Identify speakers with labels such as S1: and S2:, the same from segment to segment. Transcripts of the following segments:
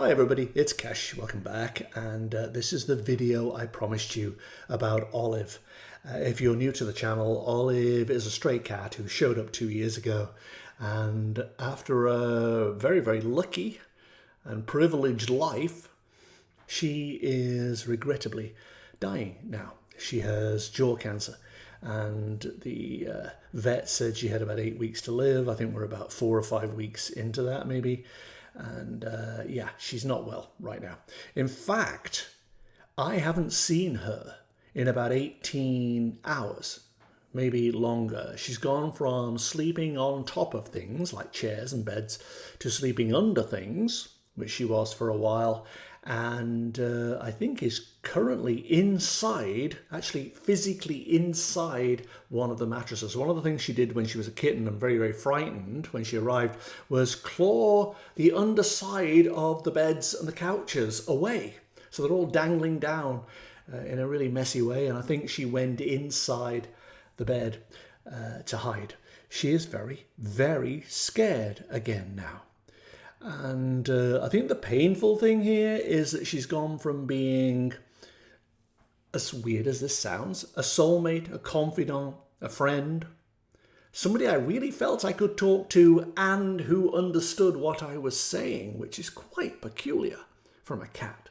S1: Hi everybody, it's Kesh, welcome back, and this is the video I promised you about Olive. If you're new to the channel, Olive is a stray cat who showed up 2 years ago, and after a very lucky and privileged life, she is regrettably dying now. She has jaw cancer, and the vet said she had about 8 weeks to live. I think we're about 4 or 5 weeks into that maybe. And yeah, she's not well right now. In fact, I haven't seen her in about 18 hours, maybe longer. She's gone from sleeping on top of things like chairs and beds to sleeping under things, which she was for a while, and I think is currently inside, actually physically inside one of the mattresses. One of the things she did when she was a kitten and very frightened when she arrived was claw the underside of the beds and the couches away. So they're all dangling down in a really messy way, and I think she went inside the bed to hide. She is very scared again now. And I think the painful thing here is that she's gone from being, as weird as this sounds, a soulmate, a confidant, a friend, somebody I really felt I could talk to and who understood what I was saying, which is quite peculiar from a cat.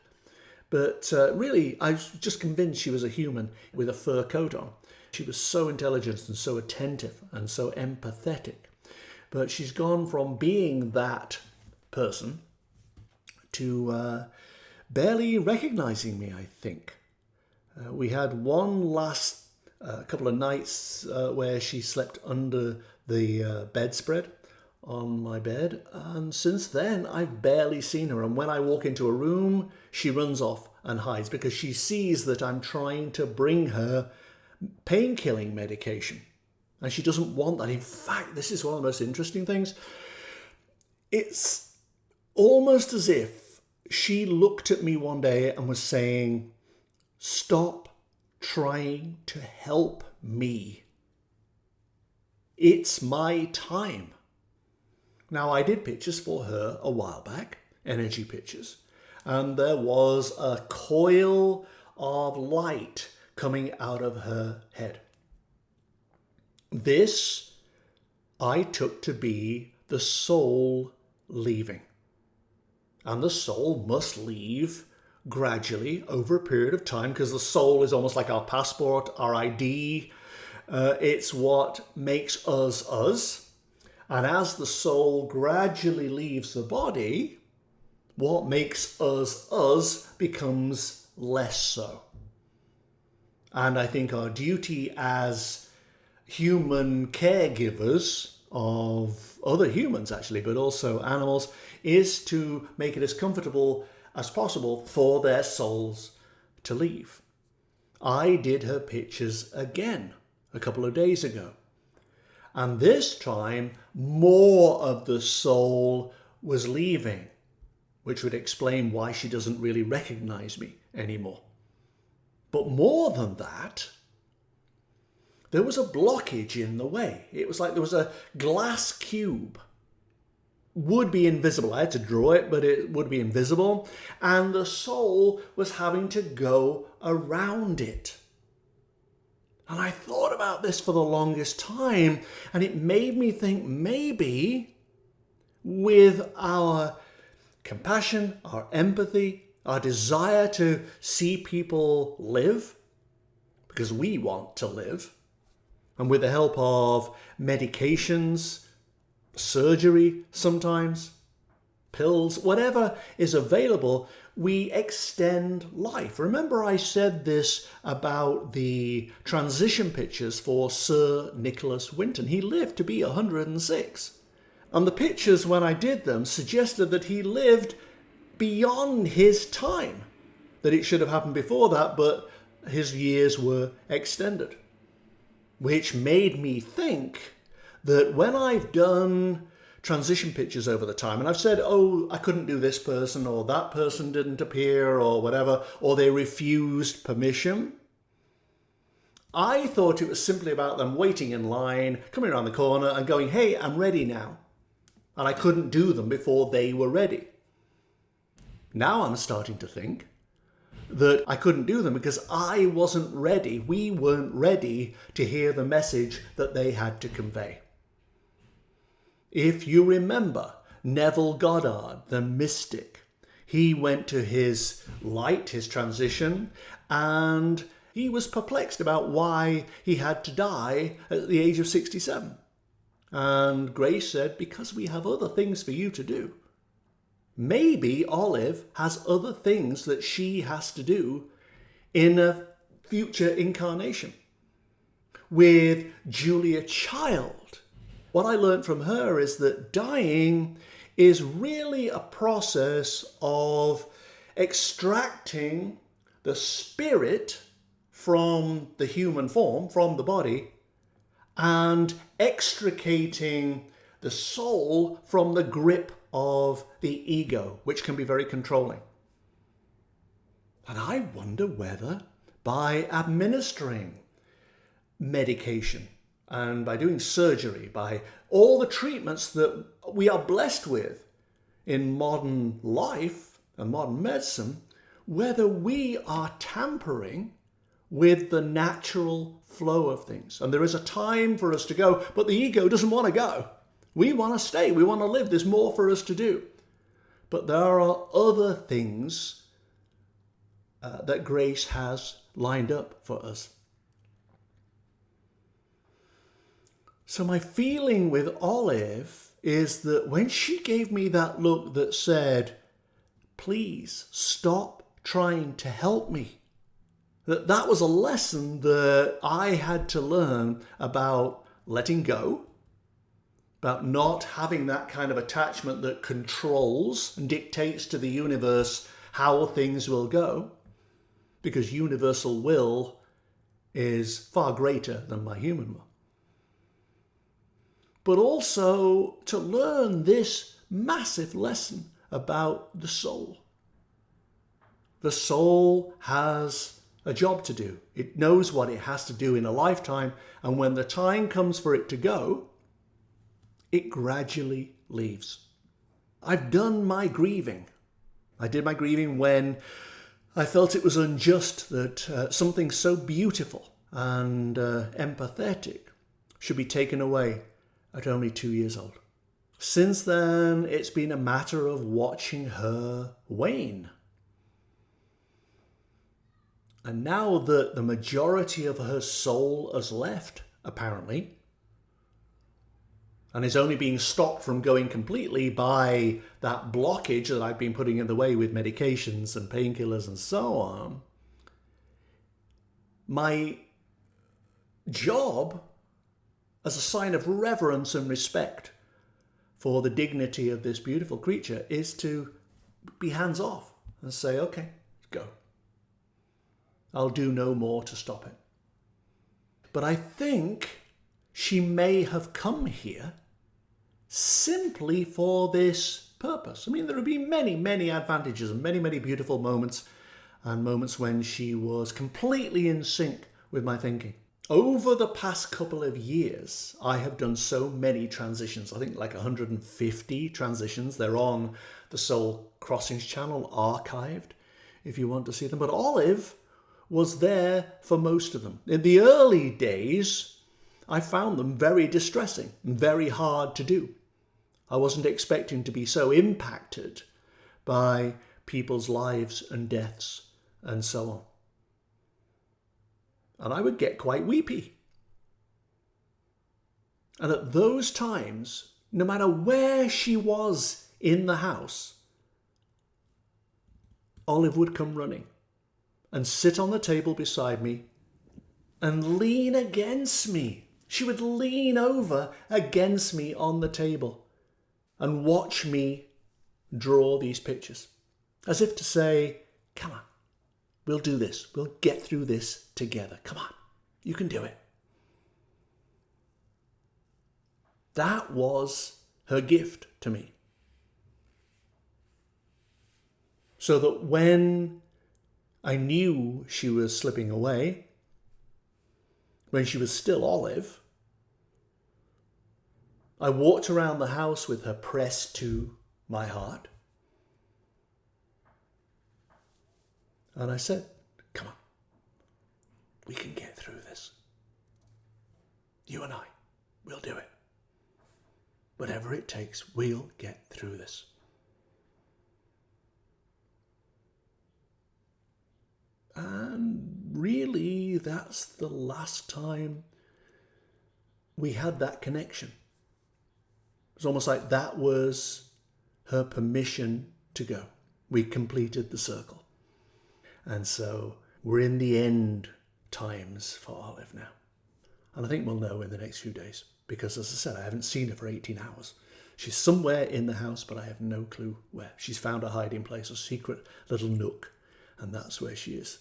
S1: But really, I was just convinced she was a human with a fur coat on. She was so intelligent and so attentive and so empathetic. But she's gone from being that person to barely recognizing me, I think. We had one last couple of nights where she slept under the bedspread on my bed, and since then I've barely seen her. And when I walk into a room, she runs off and hides because she sees that I'm trying to bring her pain-killing medication, and she doesn't want that. In fact, this is one of the most interesting things. It's almost as if she looked at me one day and was saying, "Stop trying to help me. It's my time." Now, I did pictures for her a while back, energy pictures, and there was a coil of light coming out of her head. This I took to be the soul leaving. And the soul must leave gradually over a period of time, because the soul is almost like our passport, our ID. It's what makes us us. And as the soul gradually leaves the body, what makes us us becomes less so. And I think our duty as human caregivers of other humans, actually, but also animals, is to make it as comfortable as possible for their souls to leave. I did her pictures again a couple of days ago, and this time more of the soul was leaving, which would explain why she doesn't really recognize me anymore. But more than that, there was a blockage in the way. It was like there was a glass cube. Would be invisible. I had to draw it, but it would be invisible. And the soul was having to go around it. And I thought about this for the longest time, and it made me think maybe with our compassion, our empathy, our desire to see people live, because we want to live, and with the help of medications, surgery sometimes, pills, whatever is available, we extend life. Remember I said this about the transition pictures for Sir Nicholas Winton. He lived to be 106. And the pictures, when I did them, suggested that he lived beyond his time, that it should have happened before that, but his years were extended. Which made me think that when I've done transition pictures over the time, and I've said, oh, I couldn't do this person, or that person didn't appear, or whatever, or they refused permission, I thought it was simply about them waiting in line, coming around the corner and going, hey, I'm ready now. And I couldn't do them before they were ready. Now I'm starting to think that I couldn't do them because I wasn't ready. We weren't ready to hear the message that they had to convey. If you remember Neville Goddard, the mystic, he went to his light, his transition, and he was perplexed about why he had to die at the age of 67. And Grace said, because we have other things for you to do. Maybe Olive has other things that she has to do in a future incarnation. With Julia Child, what I learned from her is that dying is really a process of extracting the spirit from the human form, from the body, and extricating the soul from the grip of the ego, which can be very controlling. And I wonder whether by administering medication and by doing surgery, by all the treatments that we are blessed with in modern life and modern medicine, whether we are tampering with the natural flow of things. And there is a time for us to go, but the ego doesn't want to go. We want to stay. We want to live. There's more for us to do. But there are other things that Grace has lined up for us. So my feeling with Olive is that when she gave me that look that said, please stop trying to help me, that was a lesson that I had to learn about letting go, about not having that kind of attachment that controls and dictates to the universe how things will go, because universal will is far greater than my human will. But also to learn this massive lesson about the soul. The soul has a job to do. It knows what it has to do in a lifetime, and when the time comes for it to go, it gradually leaves. I've done my grieving. I did my grieving when I felt it was unjust that something so beautiful and empathetic should be taken away at only 2 years old. Since then, it's been a matter of watching her wane. And now that the majority of her soul has left, apparently, and is only being stopped from going completely by that blockage that I've been putting in the way with medications and painkillers and so on, my job as a sign of reverence and respect for the dignity of this beautiful creature is to be hands off and say, okay, go. I'll do no more to stop it. But I think she may have come here simply for this purpose. I mean, there have been many, many advantages and many, many beautiful moments, and moments when she was completely in sync with my thinking. Over the past couple of years, I have done so many transitions. I think like 150 transitions. They're on the Soul Crossings channel, archived, if you want to see them. But Olive was there for most of them. In the early days, I found them very distressing and very hard to do. I wasn't expecting to be so impacted by people's lives and deaths and so on. And I would get quite weepy. And at those times, no matter where she was in the house, Olive would come running and sit on the table beside me and lean against me. She would lean over against me on the table and watch me draw these pictures, as if to say, come on, we'll do this. We'll get through this together. Come on, you can do it. That was her gift to me. So that when I knew she was slipping away, when she was still Olive, I walked around the house with her pressed to my heart. And I said, come on, we can get through this. You and I, we'll do it. Whatever it takes, we'll get through this. And really, that's the last time we had that connection. It's almost like that was her permission to go. We completed the circle. And so we're in the end times for Olive now. And I think we'll know in the next few days, because as I said, I haven't seen her for 18 hours. She's somewhere in the house, but I have no clue where. She's found a hiding place, a secret little nook, and that's where she is.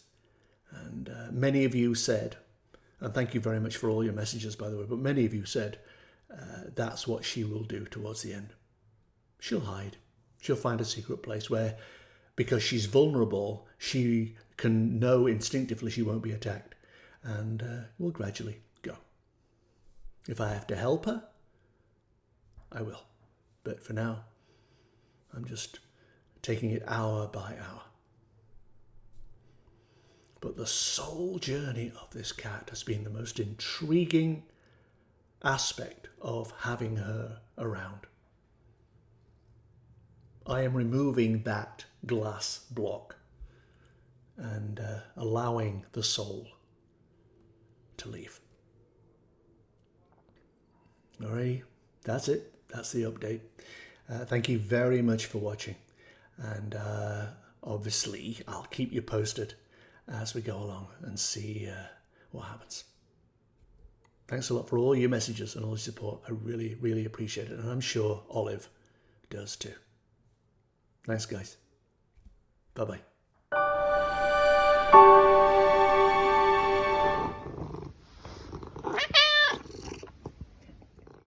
S1: And many of you said, and thank you very much for all your messages, by the way, but many of you said that's what she will do towards the end. She'll hide. She'll find a secret place where, because she's vulnerable, she can know instinctively she won't be attacked, and will gradually go. If I have to help her, I will. But for now, I'm just taking it hour by hour. But the soul journey of this cat has been the most intriguing aspect of having her around. I am removing that glass block and allowing the soul to leave. Alrighty, that's it. That's the update. Thank you very much for watching. And obviously, I'll keep you posted as we go along and see what happens. Thanks a lot for all your messages and all your support. I really, really appreciate it. And I'm sure Olive does too. Thanks, guys. Bye-bye.